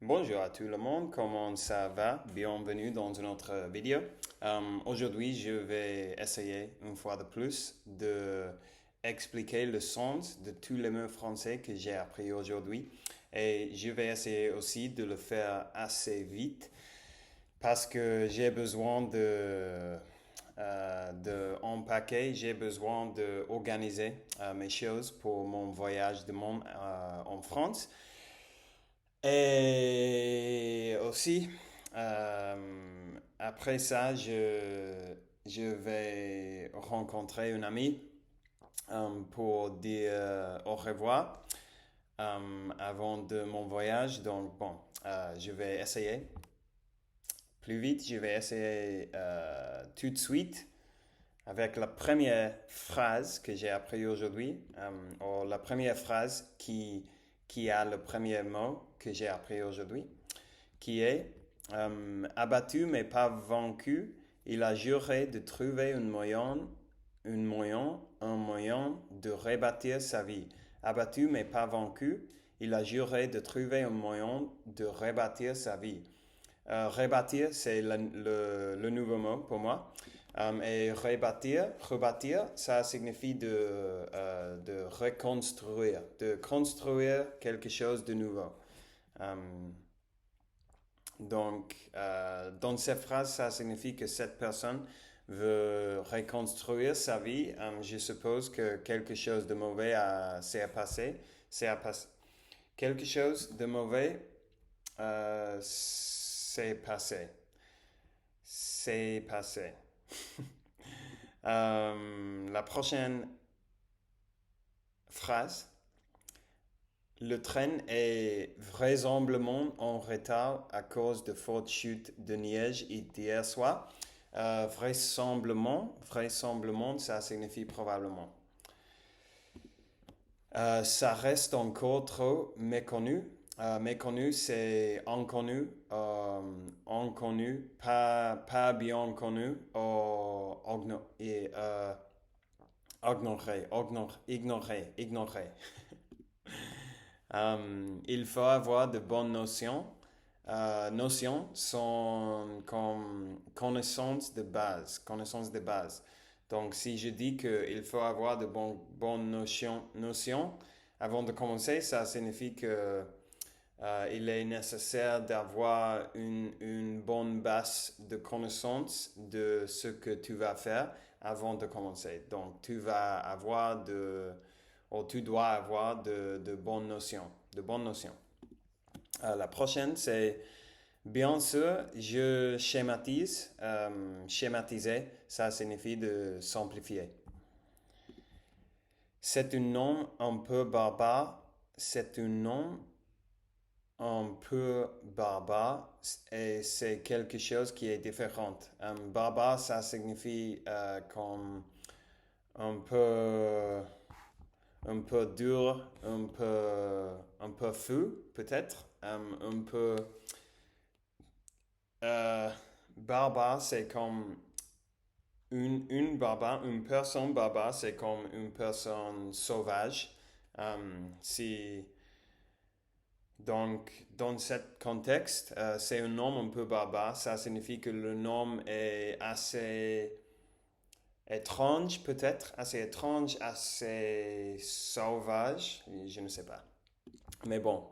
Bonjour à tout le monde, comment ça va? Bienvenue dans une autre vidéo. Aujourd'hui, je vais essayer une fois de plus de expliquer le sens de tous les mots français que j'ai appris aujourd'hui. Et je vais essayer aussi de le faire assez vite parce que j'ai besoin de empaquer, j'ai besoin d'organiser mes choses pour mon voyage en France. Et aussi, après ça, je vais rencontrer une amie pour dire au revoir avant de mon voyage. Donc, bon, je vais essayer plus vite. Je vais essayer tout de suite avec la première phrase que j'ai appris aujourd'hui, ou la première phrase qui a le premier mot que j'ai appris aujourd'hui, qui est abattu mais pas vaincu, il a juré de trouver un moyen de rebâtir sa vie. Abattu mais pas vaincu, il a juré de trouver un moyen de rebâtir sa vie. Rebâtir, c'est le nouveau mot pour moi. Et rebâtir, ça signifie de reconstruire, de construire quelque chose de nouveau. Dans cette phrase, ça signifie que cette personne veut reconstruire sa vie. Je suppose que quelque chose de mauvais s'est passé. Quelque chose de mauvais s'est passé. C'est passé. La prochaine phrase. Le train est vraisemblablement en retard à cause de fortes chutes de neige hier soir. Vraisemblablement, ça signifie probablement. Ça reste encore trop méconnu. Méconnu, c'est inconnu, inconnu, pas bien connu, ou ignoré. Il faut avoir de bonnes notions. Notions sont comme connaissances de base. Connaissances de base. Donc, si je dis qu'il faut avoir de bonnes notions avant de commencer, ça signifie que il est nécessaire d'avoir une bonne base de connaissances de ce que tu vas faire avant de commencer. Donc, tu dois avoir de bonnes notions. De bonnes notions. La prochaine, c'est bien sûr, je schématise. Schématiser, ça signifie de simplifier. C'est un nom un peu barbare. C'est un nom un peu barbare et c'est quelque chose qui est différent. Barbare, ça signifie comme un peu, un peu dur, un peu fou, peut-être. Un peu. Euh, Barbare, c'est comme une personne barbare, c'est comme une personne sauvage. Si Donc, dans ce contexte, c'est un nom un peu barbare. Ça signifie que le nom est assez étrange, peut-être, assez étrange, assez sauvage. Je ne sais pas. Mais bon,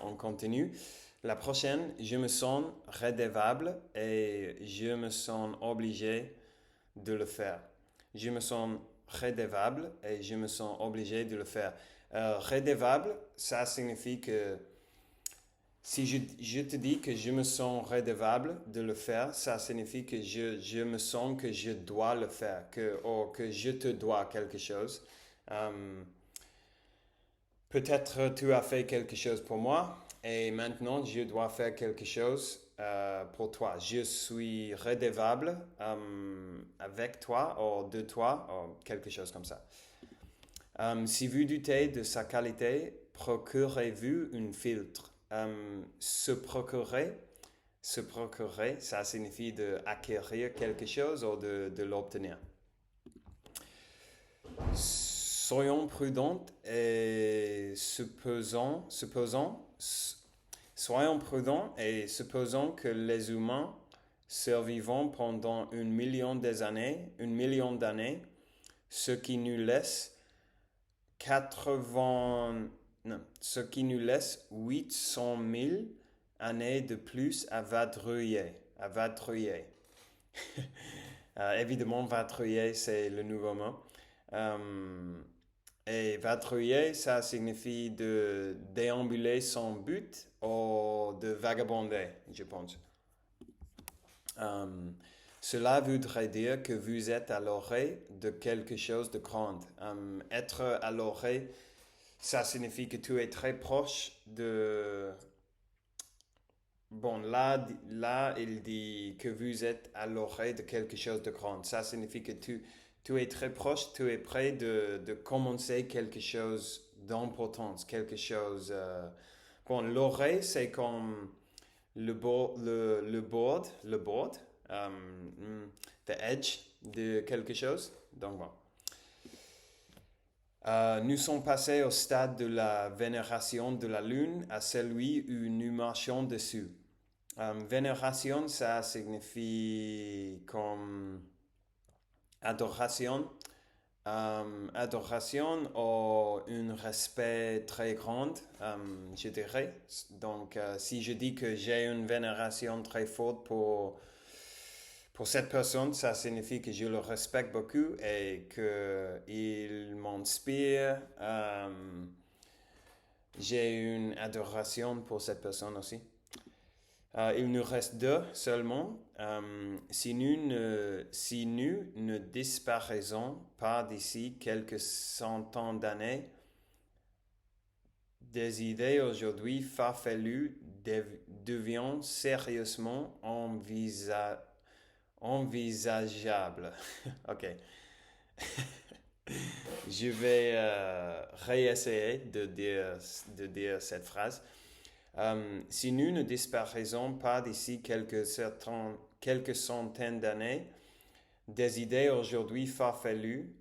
on continue. La prochaine, je me sens redevable et je me sens obligé de le faire. Je me sens redevable et je me sens obligé de le faire. Redevable, ça signifie que si je te dis que je me sens redevable de le faire, ça signifie que je me sens que je dois le faire, que je te dois quelque chose. Euh, Peut-être tu as fait quelque chose pour moi et maintenant je dois faire quelque chose pour toi. Je suis redevable avec toi ou de toi ou quelque chose comme ça. Si vous doutez de sa qualité, procurez-vous un filtre. Se procurer, ça signifie d'acquérir quelque chose ou de l'obtenir. Soyons prudents et supposons Soyons prudents et supposons que les humains survivront pendant 1 million d'années, ce qui nous laisse 80, non, ce qui nous laisse 800 000 années de plus à vadrouiller. Évidemment, vadrouiller, c'est le nouveau mot. Et vadrouiller, ça signifie de déambuler sans but ou de vagabonder, je pense. Cela voudrait dire que vous êtes à l'orée de quelque chose de grand. Être à l'orée, ça signifie que tu es très proche de... Bon, là, il dit que vous êtes à l'orée de quelque chose de grand. Ça signifie que tu es très proche, tu es prêt de commencer quelque chose d'important, quelque chose... Bon, l'oreille, c'est comme le board, the edge de quelque chose. Donc, bon. Nous sommes passés au stade de la vénération de la Lune à celui où nous marchons dessus. Vénération, ça signifie comme adoration. Adoration ou un respect très grand, je dirais. Donc, si je dis que j'ai une vénération très forte pour cette personne, ça signifie que je le respecte beaucoup et qu'il m'inspire. J'ai une adoration pour cette personne aussi. Il nous reste deux seulement. Si nous ne disparaissons pas d'ici quelques centaines d'années, des idées aujourd'hui farfelues deviennent sérieusement envisageables. Ok. Je vais réessayer de dire cette phrase. Si nous ne disparaissons pas d'ici quelques centaines d'années, des idées aujourd'hui farfelues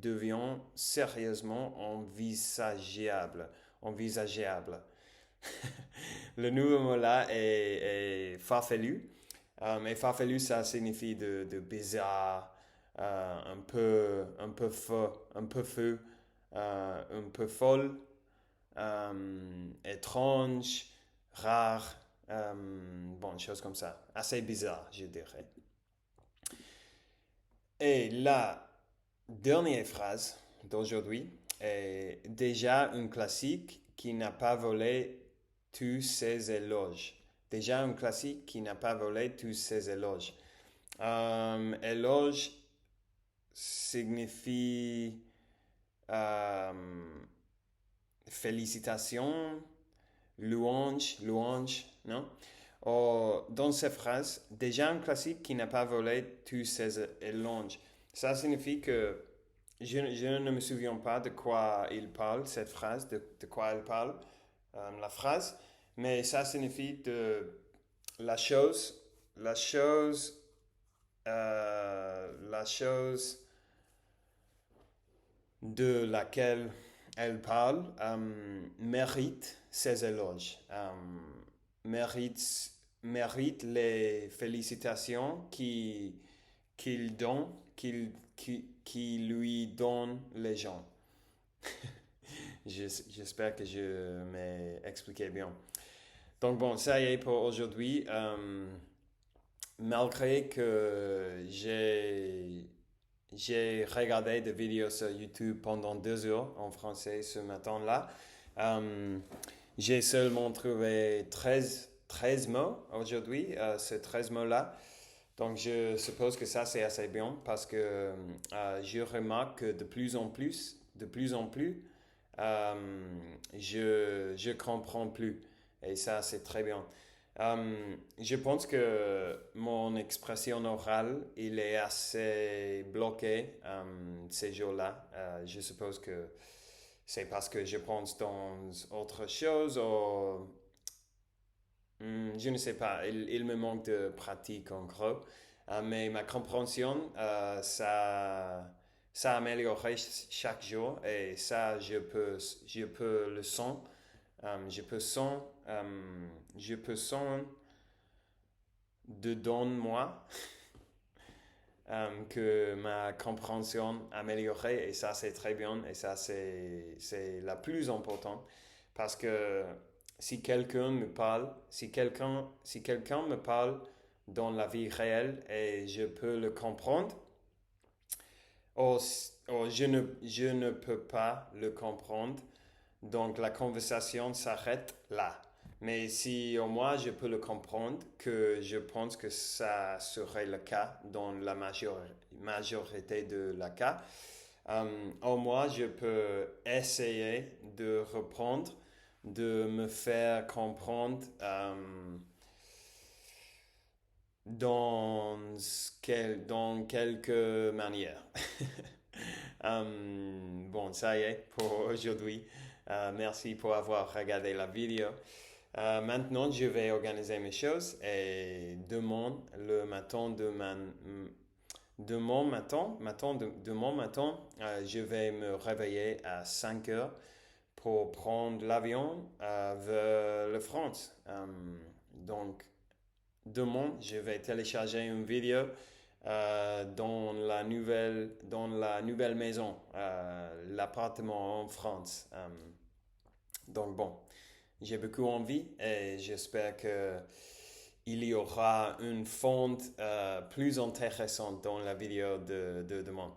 deviennent sérieusement envisageables. Le nouveau mot là est farfelu. Et farfelu, ça signifie de bizarre, un peu feu, un peu folle, étrange, rare, bon, choses comme ça. Assez bizarre, je dirais. Et la dernière phrase d'aujourd'hui est déjà un classique qui n'a pas volé tous ses éloges. Déjà un classique qui n'a pas volé tous ses éloges. Éloge signifie félicitations, louange, non? Dans cette phrase, déjà un classique qui n'a pas volé tous ses éloges. Ça signifie que je ne me souviens pas de quoi il parle, cette phrase, de quoi elle parle, la phrase, mais ça signifie la chose de laquelle elle parle mérite ses éloges, mérite les félicitations qu'il lui donne les gens. J'espère que je m'ai expliqué bien. Donc bon, ça y est pour aujourd'hui. Malgré que j'ai regardé des vidéos sur YouTube pendant 2 heures en français ce matin-là, j'ai seulement trouvé 13 mots aujourd'hui, ces 13 mots-là. Donc je suppose que ça c'est assez bien parce que je remarque que de plus en plus, je comprends plus. Et ça c'est très bien. Je pense que mon expression orale, il est assez bloqué ces jours-là. Je suppose que c'est parce que je pense dans autre chose ou je ne sais pas. Il me manque de pratique en gros. Mais ma compréhension, s'améliorer chaque jour et ça, je peux le sens. Je peux sens dedans moi que ma compréhension améliorée et ça c'est très bien et ça c'est la plus importante parce que si quelqu'un me parle dans la vie réelle et je peux le comprendre ou, ou je ne peux pas le comprendre donc la conversation s'arrête là. Mais si au moins je peux le comprendre, que je pense que ça serait le cas dans la majorité de la cas, au moins je peux essayer de reprendre, de me faire comprendre dans quelques manières. Bon, ça y est pour aujourd'hui. Merci pour avoir regardé la vidéo. Maintenant, je vais organiser mes choses et de mon matin, je vais me réveiller à 5 heures pour prendre l'avion vers la France. Donc, demain, je vais télécharger une vidéo dans la nouvelle maison, l'appartement en France. Donc bon, j'ai beaucoup envie et j'espère que il y aura une fonte plus intéressante dans la vidéo de demain.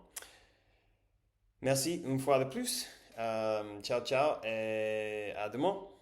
Merci une fois de plus. Ciao ciao et à demain.